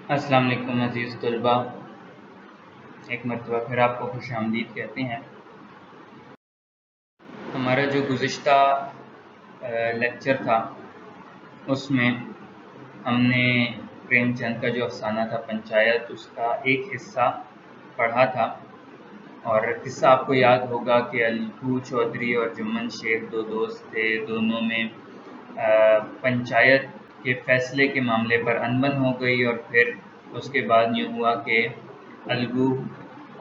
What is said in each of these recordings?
السلام علیکم عزیز طلباء، ایک مرتبہ پھر آپ کو خوش آمدید کہتے ہیں۔ ہمارا جو گزشتہ لیکچر تھا اس میں ہم نے پریم چند کا جو افسانہ تھا پنچایت، اس کا ایک حصہ پڑھا تھا، اور قصہ آپ کو یاد ہوگا کہ الگو چودھری اور جمن شیخ دو دوست تھے، دونوں میں پنچایت کے فیصلے کے معاملے پر انبن ہو گئی، اور پھر اس کے بعد یوں ہوا کہ الگو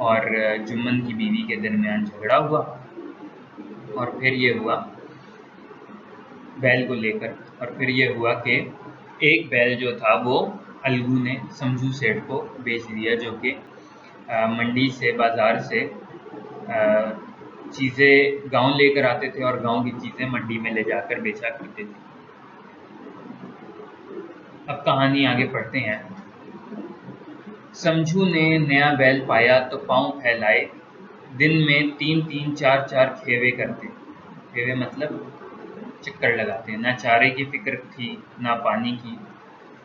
اور جمن کی بیوی کے درمیان جھگڑا ہوا، اور پھر یہ ہوا بیل کو لے کر، اور پھر یہ ہوا کہ ایک بیل جو تھا وہ الگو نے سمجھو سیٹھ کو بیچ دیا، جو کہ منڈی سے بازار سے چیزیں گاؤں لے کر آتے تھے اور گاؤں کی چیزیں منڈی میں لے جا کر بیچا کرتے تھے۔ اب کہانی آگے پڑھتے ہیں۔ سمجھو نے نیا بیل پایا تو پاؤں پھیلائے، دن میں 3-3 4-4 کھیوے کرتے۔ کھیوے مطلب چکر لگاتے، نہ چارے کی فکر تھی نہ پانی کی،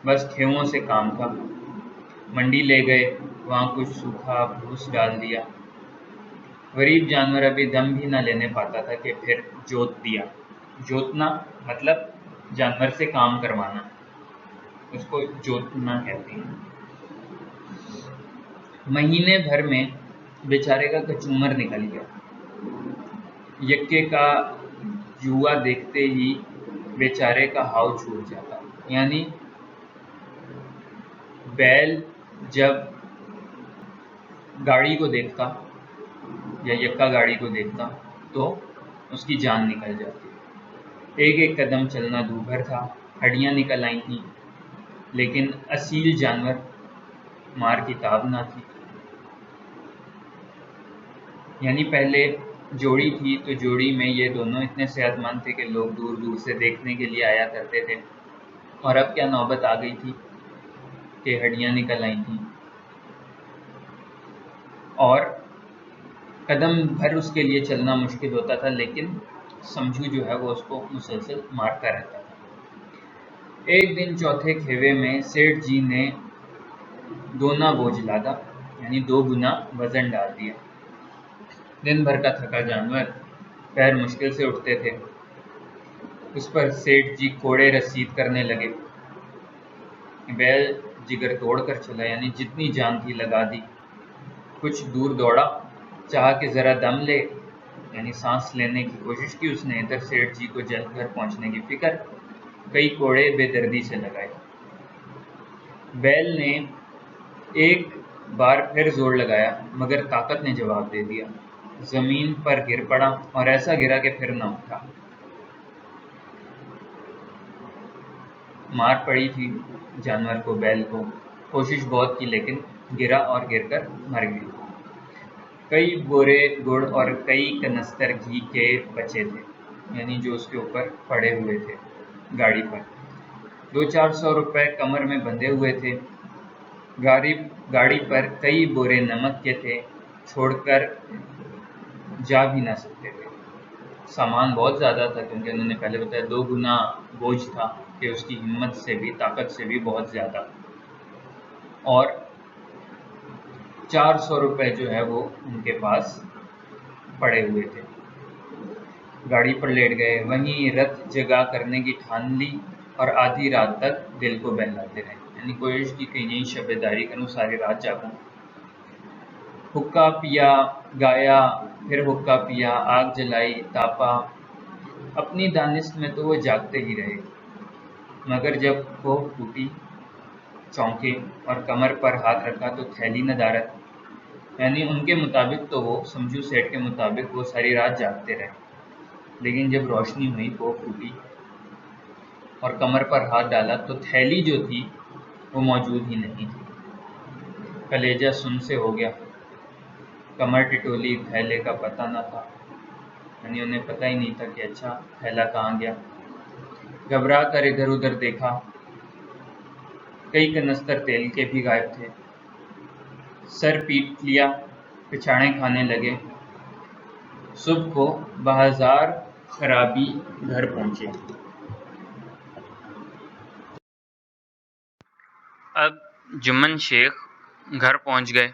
بس کھیووں سے کام تھا۔ منڈی لے گئے، وہاں کچھ سوکھا بھوس ڈال دیا۔ غریب جانور ابھی دم بھی نہ لینے پاتا تھا کہ پھر جوت دیا۔ جوتنا مطلب جانور سے کام کروانا، اس کو جوتنا کہتے ہیں۔ مہینے بھر میں بیچارے کا کچومر نکل گیا۔ یکے کا جوا دیکھتے ہی بیچارے کا ہاؤ چھوٹ جاتا، یعنی بیل جب گاڑی کو دیکھتا یا یکا گاڑی کو دیکھتا تو اس کی جان نکل جاتی۔ ایک ایک قدم چلنا دوبھر تھا، ہڈیاں نکل آئی تھیں، لیکن اصیل جانور مار کی تاب نہ تھی۔ یعنی پہلے جوڑی تھی تو جوڑی میں یہ دونوں اتنے صحت مند تھے کہ لوگ دور دور سے دیکھنے کے لیے آیا کرتے تھے، اور اب کیا نوبت آ گئی تھی کہ ہڈیاں نکل آئی تھیں اور قدم بھر اس کے لیے چلنا مشکل ہوتا تھا، لیکن سمجھو جو ہے وہ اس کو مسلسل مارتا رہتا تھا۔ ایک دن چوتھے کھیوے میں سیٹھ جی نے دونا بوجھ لادا، یعنی 2 گنا وزن ڈال دیا۔ دن بھر کا تھکا جانور، پیر مشکل سے اٹھتے تھے، اس پر سیٹھ جی کوڑے رسید کرنے لگے۔ بیل جگر توڑ کر چلا، یعنی جتنی جان تھی لگا دی۔ کچھ دور دوڑا، چاہا کہ ذرا دم لے، یعنی سانس لینے کی کوشش کی اس نے۔ ادھر سیٹھ جی کو جلد گھر پہنچنے کی فکر، کئی کوڑے بے دردی سے لگائے۔ بیل نے ایک بار پھر زور لگایا، مگر طاقت نے جواب دے دیا۔ زمین پر گر پڑا، اور ایسا گرا کہ پھر نہ اٹھا۔ مار پڑی تھی جانور کو، بیل کو، کوشش بہت کی لیکن گرا اور گر کر مر گیا۔ کئی بورے گڑ اور کئی کنستر گھی کے بچے تھے، یعنی جو اس کے اوپر پڑے ہوئے تھے گاڑی پر۔ 200-400 روپے کمر میں بندھے ہوئے تھے۔ گاڑی پر کئی بورے نمک کے تھے، چھوڑ کر جا بھی نہ سکتے تھے۔ سامان بہت زیادہ تھا، کیونکہ انہوں نے پہلے بتایا 2 گنا بوجھ تھا، کہ اس کی ہمت سے بھی طاقت سے بھی بہت زیادہ، اور 400 روپے جو ہے وہ ان کے پاس پڑے ہوئے تھے۔ گاڑی پر لیٹ گئے، وہیں رت جگا کرنے کی ٹھان لی، اور آدھی رات تک دل کو بہلاتے رہے، یعنی کوشش کی کہ یہیں شب داری کروں، ساری رات جاگوں۔ حقہ پیا، گایا، پھر حقہ پیا، آگ جلائی، تاپا، اپنی دانست میں تو وہ جاگتے ہی رہے، مگر جب کوہ پھوٹی، چونکے اور کمر پر ہاتھ رکھا تو تھیلی ندارت، یعنی ان کے مطابق تو وہ سمجھو سیٹھ کے مطابق وہ ساری رات جاگتے رہے، لیکن جب روشنی ہوئی، کوہ پھوٹی اور کمر پر ہاتھ ڈالا تو تھیلی جو تھی وہ موجود ہی نہیں تھی۔ کلیجہ سن سے ہو گیا، کمر ٹٹولی، تھیلے کا پتہ نہ تھا، یعنی انہیں پتہ ہی نہیں تھا کہ اچھا تھیلا کہاں گیا۔ گھبرا کر ادھر ادھر دیکھا، کئی کنستر تیل کے بھی غائب تھے۔ سر پیٹ لیا، پچھاڑیں کھانے لگے۔ صبح کو بہزار خرابی گھر پہنچے۔ اب جمن شیخ گھر پہنچ گئے.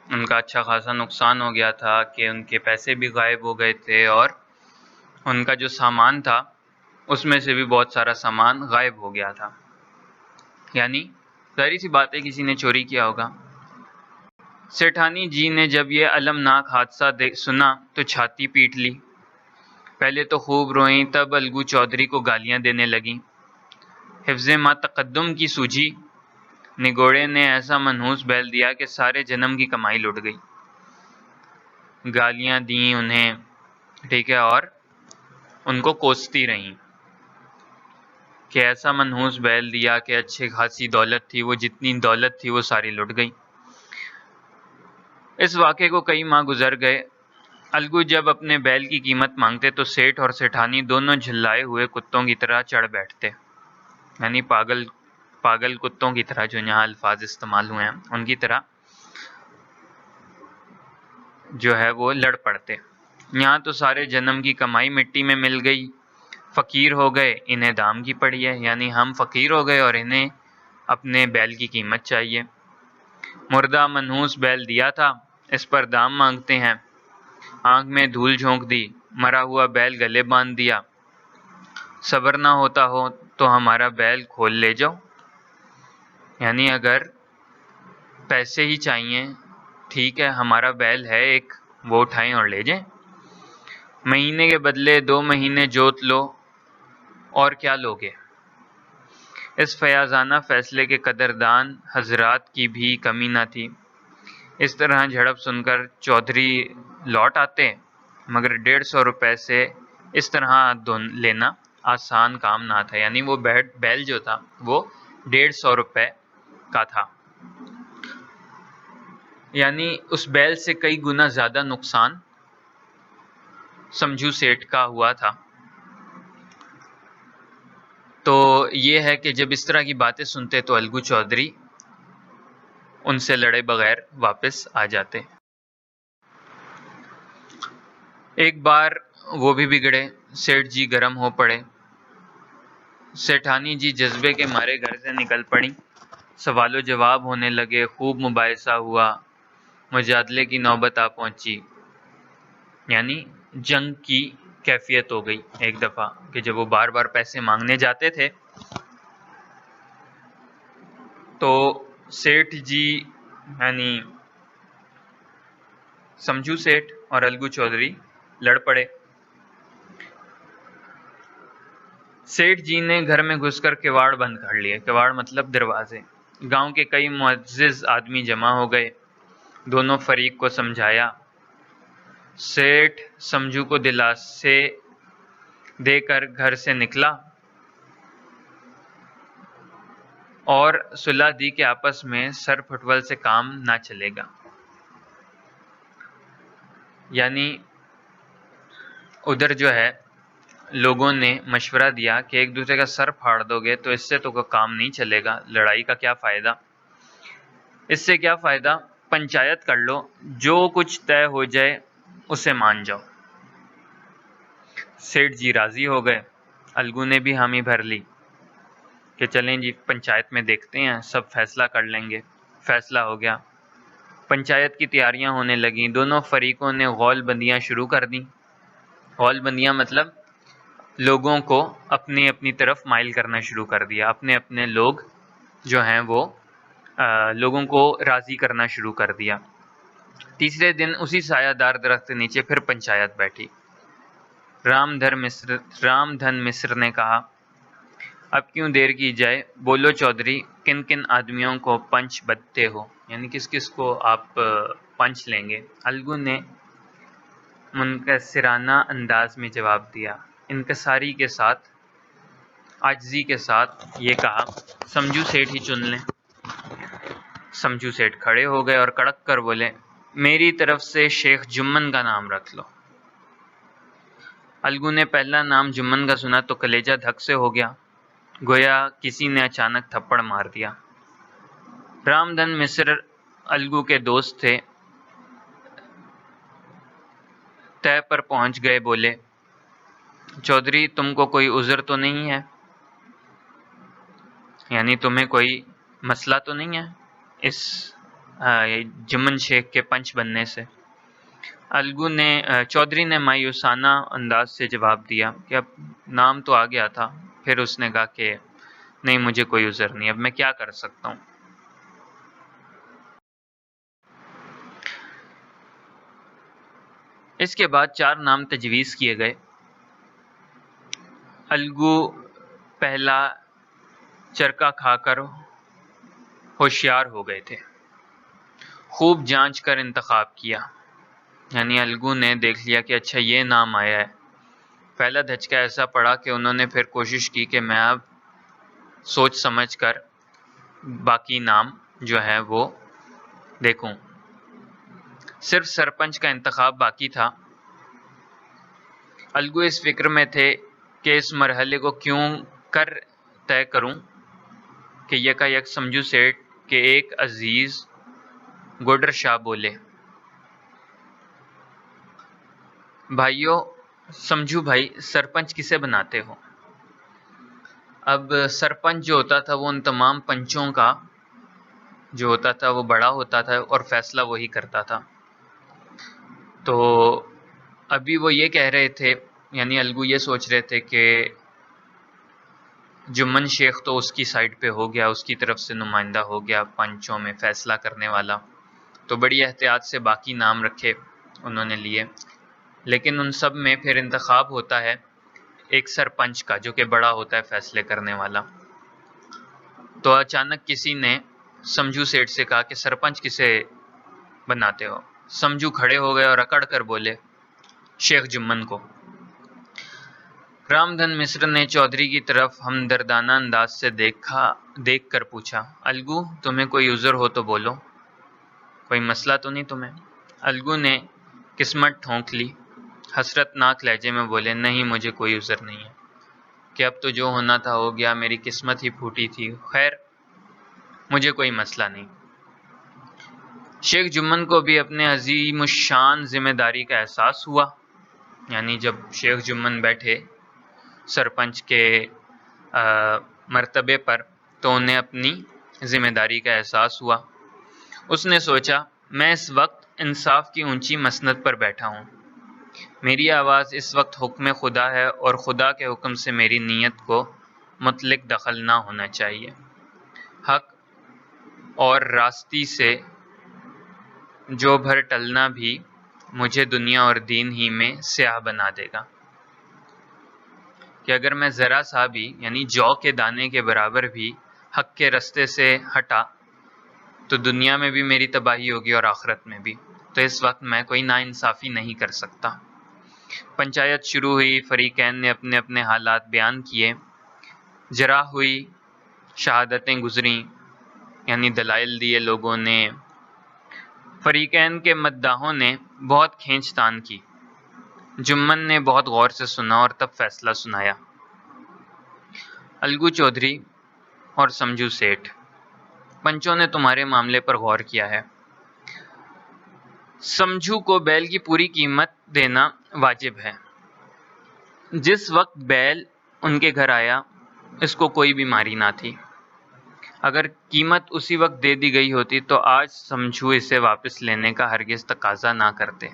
ان کا اچھا خاصا نقصان ہو گیا تھا کہ ان کے پیسے بھی غائب ہو گئے تھے اور ان کا جو سامان تھا اس میں سے بھی بہت سارا سامان غائب ہو گیا تھا. یعنی ظاہری سی بات ہے کسی نے چوری کیا ہوگا. سیٹھانی جی نے جب یہ المناک حادثہ سنا تو چھاتی پیٹ لی. پہلے تو خوب روئیں، تب الگو چودھری کو گالیاں دینے لگیں. حفظ ما تقدم کی سوجی نگوڑے نے ایسا منحوس بیل دیا کہ سارے جنم کی کمائی لٹ گئی. گالیاں دیں انہیں، ٹھیک ہے، اور ان کو کوستی رہیں کہ ایسا منحوس بیل دیا کہ اچھی خاصی دولت تھی، وہ جتنی دولت تھی وہ ساری لٹ گئی. اس واقعے کو کئی ماہ گزر گئے. الگو جب اپنے بیل کی قیمت مانگتے تو سیٹھ اور سیٹھانی دونوں جھلائے ہوئے کتوں کی طرح چڑھ بیٹھتے. یعنی پاگل کتوں کی طرح، جو یہاں الفاظ استعمال ہوئے ہیں ان کی طرح جو ہے وہ لڑ پڑتے. یہاں تو سارے جنم کی کمائی مٹی میں مل گئی. فقیر ہو گئے، انہیں دام کی پڑی ہے. یعنی ہم فقیر ہو گئے اور انہیں اپنے بیل کی قیمت چاہیے. مردہ منحوس بیل دیا تھا، اس پر دام مانگتے ہیں. آنکھ میں دھول جھونک دی، مرا ہوا بیل گلے باندھ دیا. صبر نہ ہوتا ہو تو ہمارا بیل کھول لے جاؤ. یعنی اگر پیسے ہی چاہیے، ٹھیک ہے، ہمارا بیل ہے ایک، وہ اٹھائیں اور لے جائیں. مہینے کے بدلے 2 مہینے جوت لو، اور کیا لوگے. اس فیاضانہ فیصلے کے قدردان حضرات کی بھی کمی نہ تھی. اس طرح جھڑپ سن کر چودھری لوٹ آتے، مگر 150 روپے سے اس طرح لینا آسان کام نہ تھا. یعنی وہ بیل جو تھا وہ 150 روپے کا تھا. یعنی اس بیل سے کئی گنا زیادہ نقصان سمجھو سیٹھ کا ہوا تھا. تو یہ ہے کہ جب اس طرح کی باتیں سنتے تو الگو چودھری ان سے لڑے بغیر واپس آ جاتے. ایک بار وہ بھی بگڑے، سیٹھ جی گرم ہو پڑے. سیٹھانی جی جذبے کے مارے گھر سے نکل پڑیں. سوال و جواب ہونے لگے، خوب مباحثہ ہوا، مجادلے کی نوبت آ پہنچی. یعنی جنگ کی کیفیت ہو گئی ایک دفعہ کہ جب وہ بار بار پیسے مانگنے جاتے تھے تو سیٹھ جی یعنی سمجھو سیٹھ اور الگو چودھری لڑ پڑے. سیٹھ جی نے گھر میں گھس کر کواڑ بند کر لیے. کواڑ مطلب دروازے. گاؤں کے کئی معزز آدمی جمع ہو گئے. دونوں فریق کو سمجھایا. سیٹھ سمجھو کو دلاسے دے کر گھر سے نکلا اور صلح دی کہ آپس میں سر پھٹول سے کام نہ چلے گا. یعنی ادھر جو ہے لوگوں نے مشورہ دیا کہ ایک دوسرے کا سر پھاڑ دو گے تو اس سے تو کوئی کام نہیں چلے گا، لڑائی کا کیا فائدہ. اس سے کیا فائدہ، پنچایت کر لو، جو کچھ طے ہو جائے اسے مان جاؤ. سیٹھ جی راضی ہو گئے. الگو نے بھی حامی بھر لی کہ چلیں جی پنچایت میں دیکھتے ہیں، سب فیصلہ کر لیں گے. فیصلہ ہو گیا. پنچایت کی تیاریاں ہونے لگیں. دونوں فریقوں نے غول بندیاں شروع کر دیں. غول بندیاں مطلب لوگوں کو اپنی اپنی طرف مائل کرنا شروع کر دیا. اپنے اپنے لوگ جو ہیں وہ لوگوں کو راضی کرنا شروع کر دیا. تیسرے دن اسی سایہ دار درخت کے نیچے پھر پنچایت بیٹھی. رام دھن مصر نے کہا، اب کیوں دیر کی جائے، بولو چودھری، کن کن آدمیوں کو پنچ بدتے ہو. یعنی کس کس کو آپ پنچ لیں گے. الگو نے منکسرانہ انداز میں جواب دیا، انکساری کے ساتھ، عاجزی کے ساتھ یہ کہا، سمجھو سیٹھ ہی چن لیں. سمجھو سیٹھ کھڑے ہو گئے اور کڑک کر بولے، میری طرف سے شیخ جمن کا نام رکھ لو. الگو نے پہلا نام جمن کا سنا تو کلیجہ دھک سے ہو گیا، گویا کسی نے اچانک تھپڑ مار دیا. رام دھن مصر الگو کے دوست تھے. طے پر پہنچ گئے. بولے، چودھری تم کو کوئی عذر تو نہیں ہے، یعنی تمہیں کوئی مسئلہ تو نہیں ہے اس جمن شیخ کے پنچ بننے سے؟ چودھری نے مایوسانہ انداز سے جواب دیا کہ اب نام تو آ گیا تھا۔ پھر اس نے کہا کہ نہیں، مجھے کوئی عذر نہیں، اب میں کیا کر سکتا ہوں۔ اس کے بعد 4 نام تجویز کیے گئے۔ الگو پہلا چرکا کھا کر ہوشیار ہو گئے تھے، خوب جانچ کر انتخاب کیا۔ یعنی الگو نے دیکھ لیا کہ اچھا یہ نام آیا ہے۔ پہلا دھچکا ایسا پڑا کہ انہوں نے پھر کوشش کی کہ میں اب سوچ سمجھ کر باقی نام جو ہے وہ دیکھوں۔ صرف سرپنچ کا انتخاب باقی تھا۔ الگو اس فکر میں تھے کہ اس مرحلے کو کیوں کر طے کروں کہ یکا یک سمجھو سیٹھ کے ایک عزیز گوڈر شاہ بولے، بھائیو، سمجھو بھائی، سرپنچ کسے بناتے ہو؟ اب سرپنچ جو ہوتا تھا وہ ان تمام پنچوں کا جو ہوتا تھا وہ بڑا ہوتا تھا اور فیصلہ وہی کرتا تھا۔ تو ابھی وہ یہ کہہ رہے تھے، یعنی الگو یہ سوچ رہے تھے کہ جمن شیخ تو اس کی سائڈ پہ ہو گیا، اس کی طرف سے نمائندہ ہو گیا پنچوں میں فیصلہ کرنے والا، تو بڑی احتیاط سے باقی نام رکھے انہوں نے لیے۔ لیکن ان سب میں پھر انتخاب ہوتا ہے ایک سرپنچ کا جو کہ بڑا ہوتا ہے فیصلے کرنے والا۔ تو اچانک کسی نے سمجھو سیٹھ سے کہا کہ سرپنچ کسے بناتے ہو؟ سمجھو کھڑے ہو گئے اور اکڑ کر بولے، شیخ جمن کو۔ رام دھن مصر نے چودھری کی طرف ہمدردانہ انداز سے دیکھ کر پوچھا، الگو تمہیں کوئی عذر ہو تو بولو، کوئی مسئلہ تو نہیں تمہیں؟ الگو نے قسمت ٹھونک لی، حسرت ناک لہجے میں بولے، نہیں، مجھے کوئی عذر نہیں ہے، کہ اب تو جو ہونا تھا ہو گیا، میری قسمت ہی پھوٹی تھی، خیر مجھے کوئی مسئلہ نہیں۔ شیخ جمن کو بھی اپنے عظیم الشان ذمہ داری کا احساس ہوا۔ یعنی جب شیخ جمن بیٹھے سرپنچ کے مرتبے پر تو انہیں اپنی ذمہ داری کا احساس ہوا۔ اس نے سوچا، میں اس وقت انصاف کی اونچی مسند پر بیٹھا ہوں، میری آواز اس وقت حکم خدا ہے اور خدا کے حکم سے میری نیت کو مطلق دخل نہ ہونا چاہیے۔ حق اور راستی سے جو بھر ٹلنا بھی مجھے دنیا اور دین ہی میں سیاہ بنا دے گا، کہ اگر میں ذرا سا بھی یعنی جو کے دانے کے برابر بھی حق کے رستے سے ہٹا تو دنیا میں بھی میری تباہی ہوگی اور آخرت میں بھی۔ تو اس وقت میں کوئی ناانصافی نہیں کر سکتا۔ پنچایت شروع ہوئی، فریقین نے اپنے اپنے حالات بیان کیے، جرح ہوئی، شہادتیں گزریں، یعنی دلائل دیے لوگوں نے۔ فریقین کے مداحوں نے بہت کھینچ تان کی، جمن نے بہت غور سے سنا اور تب فیصلہ سنایا، الگو چودھری اور سمجھو سیٹھ، پنچوں نے تمہارے معاملے پر غور کیا ہے۔ سمجھو کو بیل کی پوری قیمت دینا واجب ہے۔ جس وقت بیل ان کے گھر آیا اس کو کوئی بیماری نہ تھی، اگر قیمت اسی وقت دے دی گئی ہوتی تو آج سمجھو اسے واپس لینے کا ہرگز تقاضا نہ کرتے۔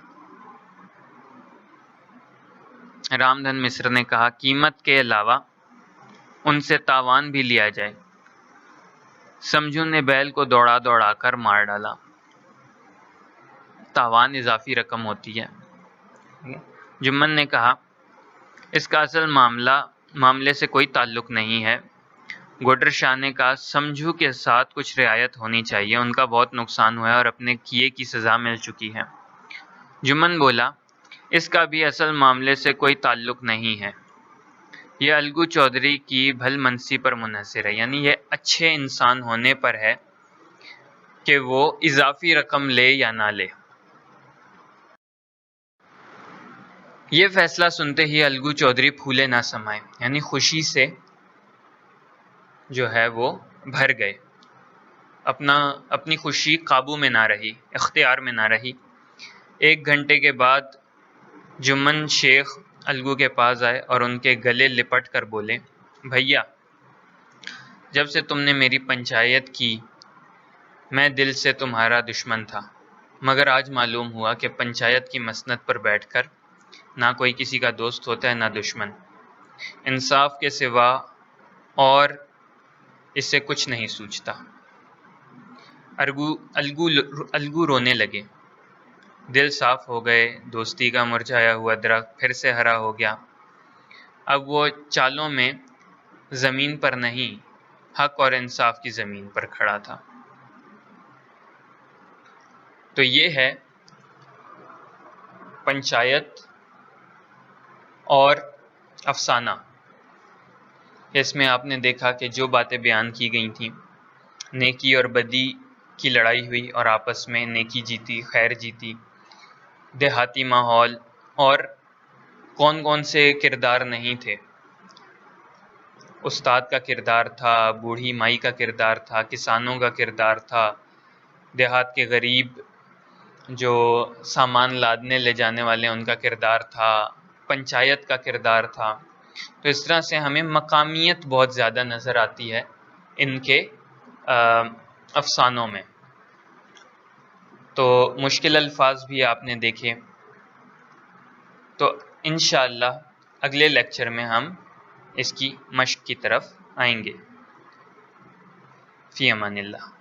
رام دھن مصر نے کہا، قیمت کے علاوہ ان سے تاوان بھی لیا جائے۔ سمجھو نے بیل کو دوڑا دوڑا کر مار ڈالا۔ تاوان اضافی رقم ہوتی ہے۔ جمن نے کہا، اس کا اصل معاملے سے کوئی تعلق نہیں ہے۔ گوڈر شاہ نے کہا، سمجھو کے ساتھ کچھ رعایت ہونی چاہیے، ان کا بہت نقصان ہوا ہے اور اپنے کیے کی سزا مل چکی ہے۔ جمن بولا، اس کا بھی اصل معاملے سے کوئی تعلق نہیں ہے، یہ الگو چودھری کی بھل منسی پر منحصر ہے، یعنی یہ اچھے انسان ہونے پر ہے کہ وہ اضافی رقم لے یا نہ لے۔ یہ فیصلہ سنتے ہی الگو چودھری پھولے نہ سمائے، یعنی خوشی سے جو ہے وہ بھر گئے، اپنی خوشی قابو میں نہ رہی، اختیار میں نہ رہی۔ 1 گھنٹے کے بعد جمن شیخ الگو کے پاس آئے اور ان کے گلے لپٹ کر بولے، بھیا جب سے تم نے میری پنچایت کی میں دل سے تمہارا دشمن تھا، مگر آج معلوم ہوا کہ پنچایت کی مسند پر بیٹھ کر نہ کوئی کسی کا دوست ہوتا ہے نہ دشمن، انصاف کے سوا اور اس سے کچھ نہیں سوچتا۔ الگو رونے لگے، دل صاف ہو گئے، دوستی کا مرجھایا ہوا درخت پھر سے ہرا ہو گیا۔ اب وہ چالوں میں زمین پر نہیں، حق اور انصاف کی زمین پر کھڑا تھا۔ تو یہ ہے پنچایت اور افسانہ۔ اس میں آپ نے دیکھا کہ جو باتیں بیان کی گئی تھیں، نیکی اور بدی کی لڑائی ہوئی اور آپس میں نیکی جیتی، خیر جیتی، دیہاتی ماحول، اور کون کون سے کردار نہیں تھے۔ استاد کا کردار تھا، بوڑھی مائی کا کردار تھا، کسانوں کا کردار تھا، دیہات کے غریب جو سامان لادنے لے جانے والے ہیں ان کا کردار تھا، پنچایت کا کردار تھا۔ تو اس طرح سے ہمیں مقامیت بہت زیادہ نظر آتی ہے ان کے افسانوں میں۔ تو مشکل الفاظ بھی آپ نے دیکھے۔ تو انشاءاللہ اگلے لیکچر میں ہم اس کی مشق کی طرف آئیں گے۔ فی امان اللہ۔